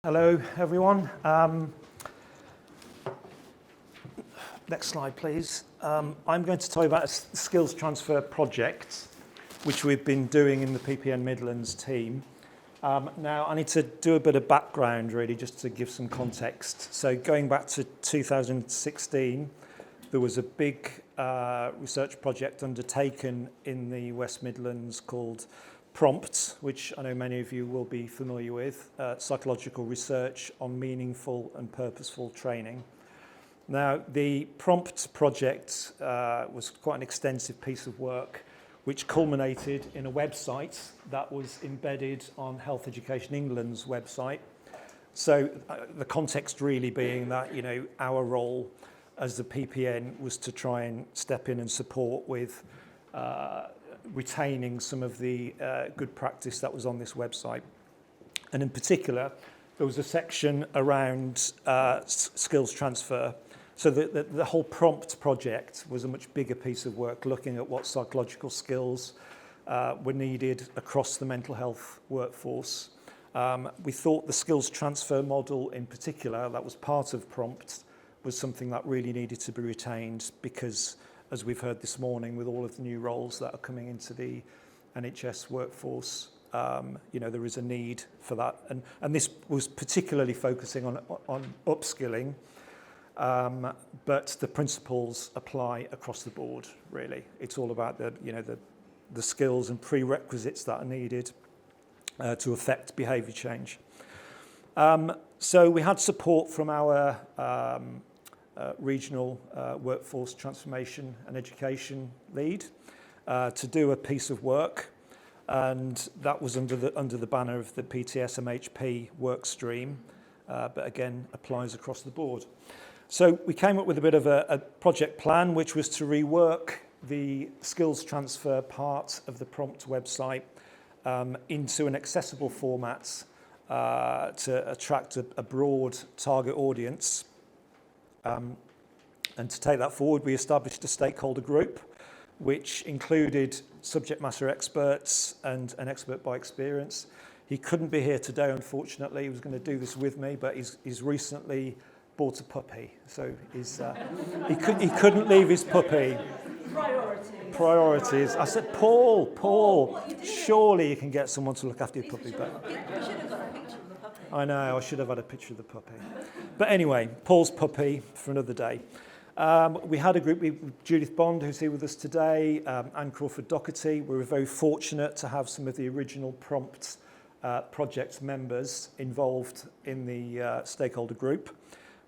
Hello, everyone. Next slide, please. I'm going to tell you about a skills transfer project, which we've been doing in the PPN Midlands team. Now, I need to do a bit of background, really, just to give some context. So going back to 2016, there was a big research project undertaken in the West Midlands called PROMPT, which I know many of you will be familiar with, psychological research on meaningful and purposeful training. Now, the PROMPT project was quite an extensive piece of work, which culminated in a website that was embedded on Health Education England's website. So the context really being that, our role as the PPN was to try and step in and support with retaining some of the good practice that was on this website. And in particular, there was a section around skills transfer. So the whole PROMPT project was a much bigger piece of work, looking at what psychological skills were needed across the mental health workforce. We thought the skills transfer model in particular, that was part of PROMPT, was something that really needed to be retained because, as we've heard this morning, with all of the new roles that are coming into the NHS workforce, there is a need for that. And this was particularly focusing on upskilling, but the principles apply across the board, really. It's all about the skills and prerequisites that are needed to affect behaviour change. So we had support from our regional workforce transformation and education lead to do a piece of work, and that was under the banner of the PTS MHP work stream, but again applies across the board. So we came up with a bit of a project plan, which was to rework the skills transfer part of the PROMPT website into an accessible format to attract a broad target audience. And to take that forward, we established a stakeholder group, which included subject matter experts and an expert by experience. He couldn't be here today, unfortunately. He was going to do this with me, but he's recently bought a puppy, so he couldn't leave his puppy. Priorities. I said, Paul, surely you can get someone to look after your puppy. But we should have got a picture of the puppy. I know, I should have had a picture of the puppy. But anyway, Paul's puppy for another day. We had a group with Judith Bond, who's here with us today, Anne Crawford-Doherty. We were very fortunate to have some of the original PROMPT project members involved in the stakeholder group,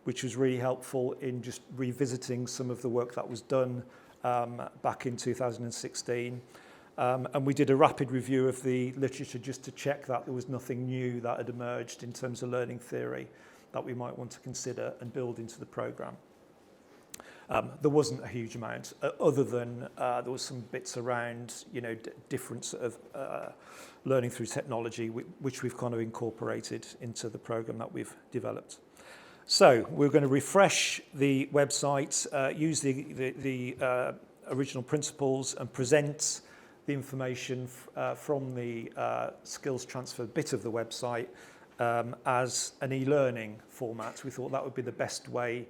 which was really helpful in just revisiting some of the work that was done back in 2016. And we did a rapid review of the literature just to check that there was nothing new that had emerged in terms of learning theory that we might want to consider and build into the programme. There wasn't a huge amount, other than there was some bits around, different sort of learning through technology, which we've kind of incorporated into the programme that we've developed. So we're going to refresh the website, use the original principles and present the information from the skills transfer bit of the website as an e-learning format. We thought that would be the best way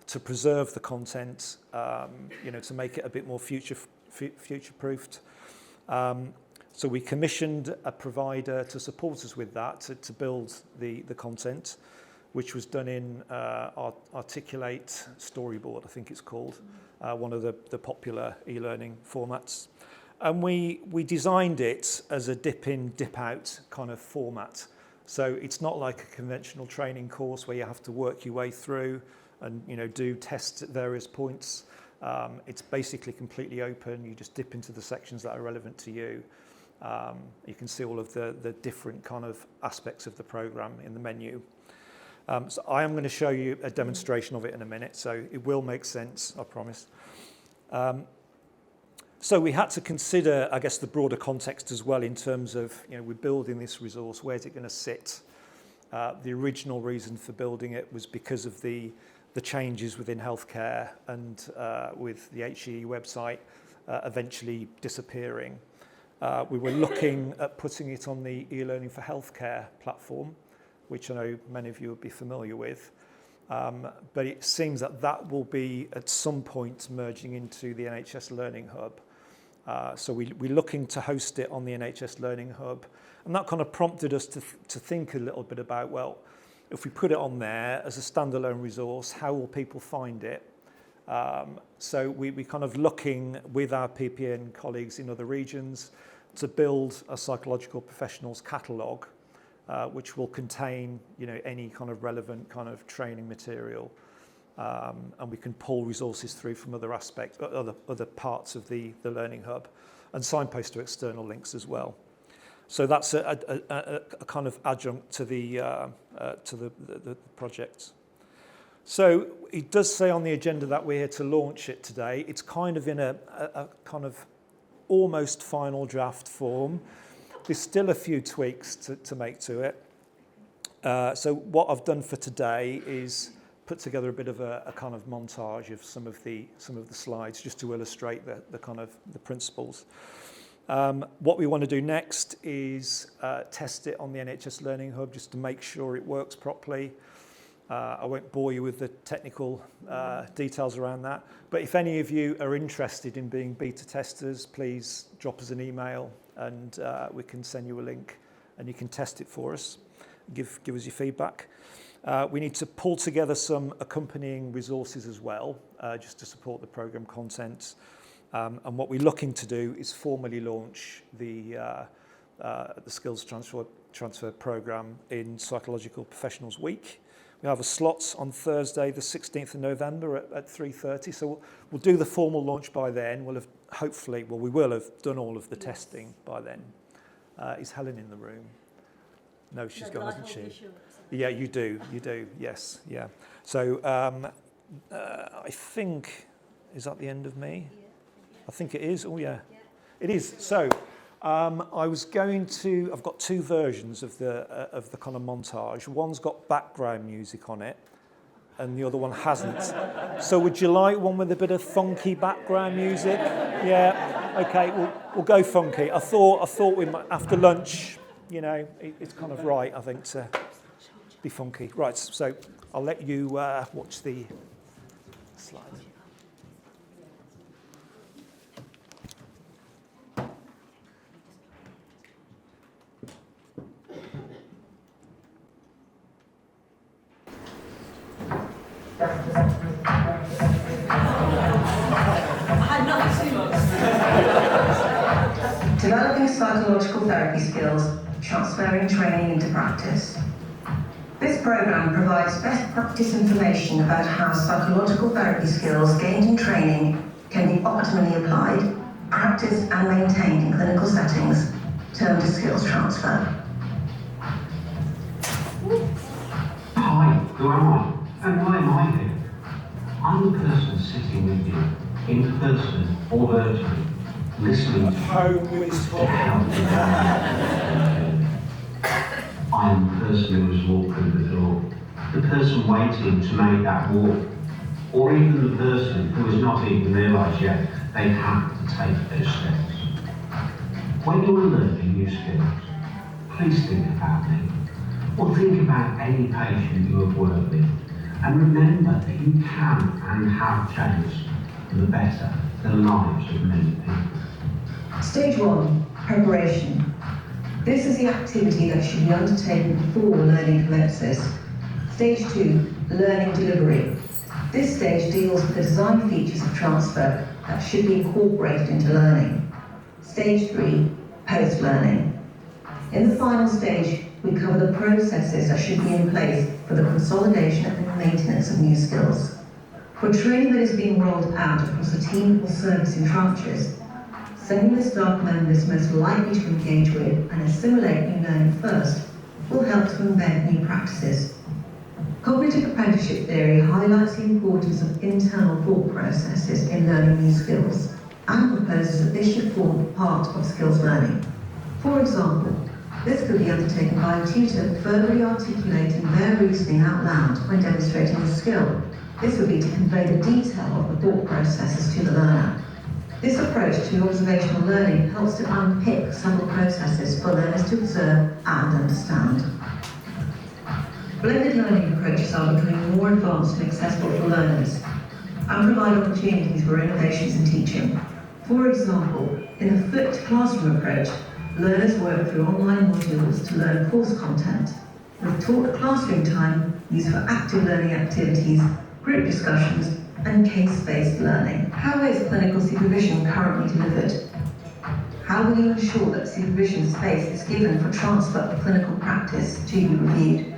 to preserve the content, to make it a bit more future-proofed. So we commissioned a provider to support us with that, to build the content, which was done in Articulate Storyboard, I think it's called, one of the popular e-learning formats. And we designed it as a dip-in, dip-out kind of format. So it's not like a conventional training course where you have to work your way through and do tests at various points. It's basically completely open. You just dip into the sections that are relevant to you. You can see all of the different kind of aspects of the programme in the menu. So I am going to show you a demonstration of it in a minute, so it will make sense, I promise. So we had to consider, I guess, the broader context as well in terms of, we're building this resource, where's it going to sit? The original reason for building it was because of the changes within healthcare and with the HEE website eventually disappearing. We were looking at putting it on the e-learning for healthcare platform, which I know many of you will be familiar with. But it seems that that will be at some point merging into the NHS Learning Hub. So we're looking to host it on the NHS Learning Hub. And that kind of prompted us to think a little bit about, well, if we put it on there as a standalone resource, how will people find it? So we're kind of looking with our PPN colleagues in other regions to build a psychological professionals catalogue, which will contain, any kind of relevant kind of training material, and we can pull resources through from other aspects, other parts of the Learning Hub, and signpost to external links as well. So that's a kind of adjunct to the project. So it does say on the agenda that we're here to launch it today. It's kind of in a kind of almost final draft form. There's still a few tweaks to make to it. So what I've done for today is put together a bit of a kind of montage of some of the slides just to illustrate the kind of the principles. What we want to do next is test it on the NHS Learning Hub just to make sure it works properly. I won't bore you with the technical details around that, but if any of you are interested in being beta testers, please drop us an email and we can send you a link and you can test it for us. Give us your feedback. We need to pull together some accompanying resources as well, just to support the programme content. And what we're looking to do is formally launch the Skills Transfer Programme in Psychological Professionals Week. We have a slot on Thursday, the 16th of November at 3:30. So we'll do the formal launch by then. We will have done all of the testing by then. Is Helen in the room? No, she's gone, hasn't she? Yeah, you do, yes, yeah. So I think, is that the end of me? Yeah. I think it is, it is. So I've got two versions of the kind of montage. One's got background music on it, and the other one hasn't. So would you like one with a bit of funky background music? Yeah, okay, we'll go funky. I thought we might, after lunch, it's kind of right, I think, to be funky. Right, so I'll let you watch the slide. Developing psychological therapy skills, transferring training into practice. This programme provides best practice information about how psychological therapy skills gained in training can be optimally applied, practiced and maintained in clinical settings, termed as skills transfer. Hi, who am I? And why am I here? I'm the person sitting with you, in person or virtually, listening to I am the person who has walked through the door, the person waiting to make that walk, or even the person who has not even realised yet they have to take those steps. When you are learning new skills, please think about me, or think about any patient you have worked with, and remember that you can and have changed for the better the lives of many people. Stage 1, preparation. This is the activity that should be undertaken before learning commences. Stage 2, learning delivery. This stage deals with the design features of transfer that should be incorporated into learning. Stage 3, post-learning. In the final stage, we cover the processes that should be in place for the consolidation and maintenance of new skills. For training that is being rolled out across a team or service in tranches, sending the staff members most likely to engage with and assimilate new learning first will help to embed new practices. Cognitive apprenticeship theory highlights the importance of internal thought processes in learning new skills and proposes that this should form part of skills learning. For example, this could be undertaken by a tutor verbally articulating their reasoning out loud when demonstrating a skill. This would be to convey the detail of the thought processes to the learner. This approach to observational learning helps to unpick several processes for learners to observe and understand. Blended learning approaches are becoming more advanced and accessible for learners and provide opportunities for innovations in teaching. For example, in the flipped classroom approach, learners work through online modules to learn course content, with taught classroom time used for active learning activities, group discussions, and case-based learning. How is clinical supervision currently delivered? How will you ensure that supervision space is given for transfer of clinical practice to be reviewed?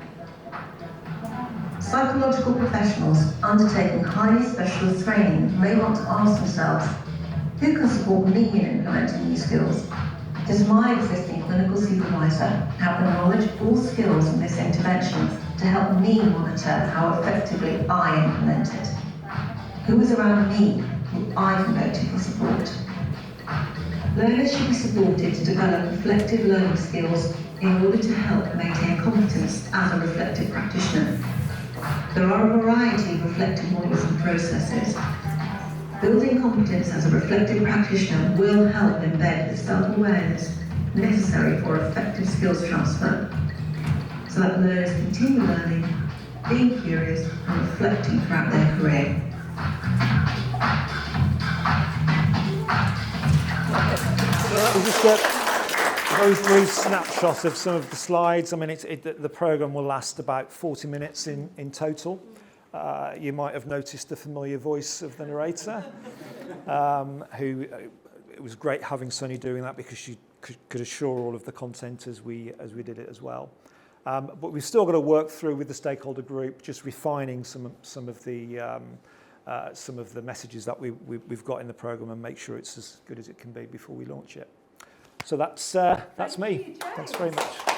Psychological professionals undertaking highly specialist training may want to ask themselves, who can support me in implementing these skills? Does my existing clinical supervisor have the knowledge or skills in this intervention to help me monitor how effectively I implement it? Who is around me who I can go to for support? Learners should be supported to develop reflective learning skills in order to help maintain competence as a reflective practitioner. There are a variety of reflective models and processes. Building competence as a reflective practitioner will help embed the self-awareness necessary for effective skills transfer, so that learners continue learning, being curious and reflecting throughout their career. We'll just get a very brief snapshot of some of the slides. I mean, the programme will last about 40 minutes in total. You might have noticed the familiar voice of the narrator, who it was great having Sunny doing that because she could assure all of the content as we did it as well. But we've still got to work through with the stakeholder group, just refining some of the messages that we've got in the programme and make sure it's as good as it can be before we launch it. So that's me. Thanks very much.